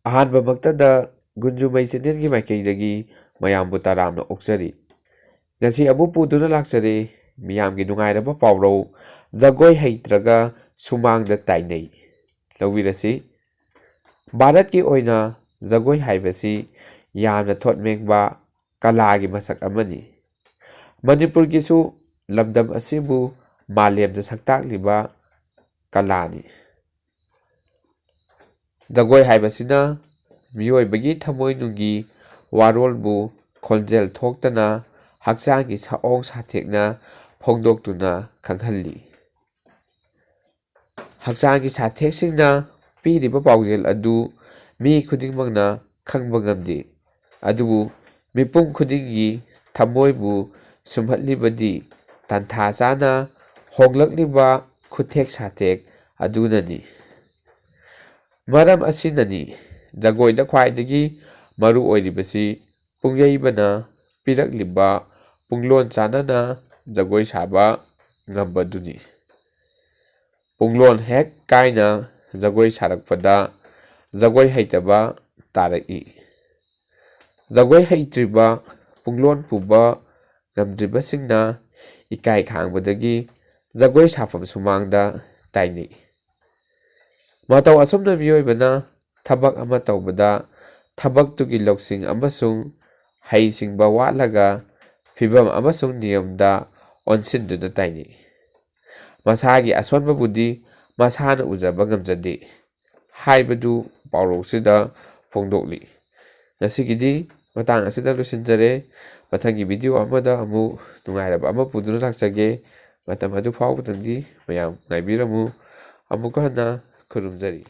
ꯑꯍꯥꯟꯕꯃꯛꯇꯗ ꯒꯨꯟꯖꯨꯃꯩ ꯆꯦꯅꯦꯜꯒꯤ ꯃꯥꯏꯀꯩꯗꯒꯤ ꯃꯌꯥꯝꯕꯨ ꯇꯔꯥꯝꯅ ꯑꯣꯛꯆꯔꯤ꯫ ꯉꯁꯤ ꯑꯃꯨꯛ ꯄꯨꯗꯨꯅ ꯂꯥꯛꯆꯔꯦ ꯃꯤꯌꯥꯝꯒꯤ ꯅꯨꯡꯉꯥꯏꯔꯕ ꯄꯥꯎꯔꯧ ꯖꯒꯣꯏ ꯍꯩꯇ꯭ꯔꯒ ꯁꯨꯃꯥꯡꯗ ꯇꯥꯏꯅꯩ꯫ ꯂꯧꯕꯤꯔꯁꯤ꯫ ꯚꯥꯔꯠꯀꯤ ꯑꯣꯏꯅ ꯖꯒꯣꯏ ꯍꯥꯏꯕꯁꯤ ꯌꯥꯝꯅ ꯊꯣꯠꯃꯦꯡꯕ ꯀꯂꯥꯒꯤ ꯃꯁꯛ ꯑꯃꯅꯤ꯫ ꯃꯅꯤꯄꯨꯔꯒꯤꯁꯨ ꯂꯝꯗꯝ ꯑꯁꯤꯕꯨ ꯃꯥꯂꯦꯝꯗ ꯁꯛꯇꯥꯛꯂꯤꯕ ꯀꯂꯥꯅꯤ꯫ ꯖꯒꯣꯏ ꯍꯥꯏꯕꯁꯤꯅ ꯃꯤꯑꯣꯏꯕꯒꯤ ꯊꯃꯣꯏꯅꯨꯡꯒꯤ ꯋꯥꯔꯣꯜꯕꯨ ꯈꯣꯟꯖꯦꯜ ꯊꯣꯛꯇꯅ ꯍꯛꯆꯥꯡꯒꯤ ꯁꯥꯑꯣꯡ ꯁꯥꯊꯦꯛꯅ ꯐꯣꯡꯗꯣꯛꯇꯨꯅ ꯈꯪꯍꯜꯂꯤ꯫ ꯍꯛꯆꯥꯡꯒꯤ ꯁꯥꯊꯦꯛꯁꯤꯡꯅ ꯄꯤꯔꯤꯕ ꯄꯥꯎꯖꯦꯜ ꯑꯗꯨ ꯃꯤ ꯈꯨꯗꯤꯡꯃꯛꯅ ꯈꯪꯕ ꯉꯝꯗꯦ, ꯑꯗꯨꯕꯨ ꯃꯤꯄꯨꯝ ꯈꯨꯗꯤꯡꯒꯤ ꯊꯃꯣꯏꯕꯨ ꯁꯨꯝꯍꯠꯂꯤꯕꯗꯤ ꯇꯥꯟꯊꯥ ꯆꯥꯅ ꯍꯣꯡꯂꯛꯂꯤꯕ ꯈꯨꯠꯊꯦꯛ ꯁꯥꯊꯦꯛ ꯑꯗꯨꯅꯅꯤ꯫ ꯃꯔꯝ ꯑꯁꯤꯅꯅꯤ ꯖꯒꯣꯏꯗ ꯈ꯭ꯋꯥꯏꯗꯒꯤ ꯃꯔꯨ ꯑꯣꯏꯔꯤꯕꯁꯤ ꯄꯨꯡꯌꯩꯕꯅ ꯄꯤꯔꯛꯂꯤꯕ ꯄꯨꯡꯂꯣꯟ ꯆꯥꯅꯅ ꯖꯒꯣꯏ ꯁꯥꯕ ꯉꯝꯕꯗꯨꯅꯤ꯫ ꯄꯨꯡꯂꯣꯟ ꯍꯦꯛ ꯀꯥꯏꯅ ꯖꯒꯣꯏ ꯁꯥꯔꯛꯄꯗ ꯖꯒꯣꯏ ꯍꯩꯇꯕ ꯇꯥꯔꯛꯏ꯫ ꯖꯒꯣꯏ ꯍꯩꯇ꯭ꯔꯤꯕ ꯄꯨꯡꯂꯣꯟ ꯄꯨꯕ ꯉꯝꯗ꯭ꯔꯤꯕꯁꯤꯡꯅ ꯏꯀꯥꯏ ꯈꯥꯡꯕꯗꯒꯤ ꯖꯒꯣꯏ ꯁꯥꯐꯝ ꯁꯨꯃꯥꯡꯗ ꯇꯥꯏꯅꯩ꯫ ꯃꯇꯧ ꯑꯁꯨꯝꯅ ꯃꯤꯑꯣꯏꯕꯅ ꯊꯕꯛ ꯑꯃ ꯇꯧꯕꯗ ꯊꯕꯛꯇꯨꯒꯤ ꯂꯧꯁꯤꯡ ꯑꯃꯁꯨꯡ ꯍꯩꯁꯤꯡꯕ ꯋꯥꯠꯂꯒ ꯐꯤꯚꯝ ꯑꯃꯁꯨꯡ ꯅꯤꯌꯝꯗ ꯑꯣꯟꯁꯤꯟꯗꯨꯅ ꯇꯥꯏꯅꯩ꯫ ꯃꯁꯥꯒꯤ ꯑꯁꯣꯟꯕꯕꯨꯗꯤ ꯃꯁꯥꯅ ꯎꯖꯕ ꯉꯝꯖꯗꯦ ꯍꯥꯏꯕꯗꯨ ꯄꯥꯎꯔꯧꯁꯤꯗ ꯐꯣꯡꯗꯣꯛꯂꯤ꯫ ꯉꯁꯤꯒꯤꯗꯤ ꯃꯇꯥꯡ ꯑꯁꯤꯗ ꯂꯣꯏꯁꯤꯟꯖꯔꯦ꯫ ꯃꯊꯪꯒꯤ ꯚꯤꯗꯤꯑꯣ ꯑꯃꯗ ꯑꯃꯨꯛ ꯅꯨꯡꯉꯥꯏꯔꯕ ꯑꯃ ꯄꯨꯗꯨꯅ ꯂꯥꯛꯆꯒꯦ꯫ ꯃꯇꯝ ꯑꯗꯨ ꯐꯥꯎꯕꯗꯪꯗꯤ ꯃꯌꯥꯝ ꯉꯥꯏꯕꯤꯔꯝꯃꯨ꯫ ꯑꯃꯨꯛꯀ ꯍꯟꯅ ꯈꯨꯔꯨꯝꯖꯔꯤ꯫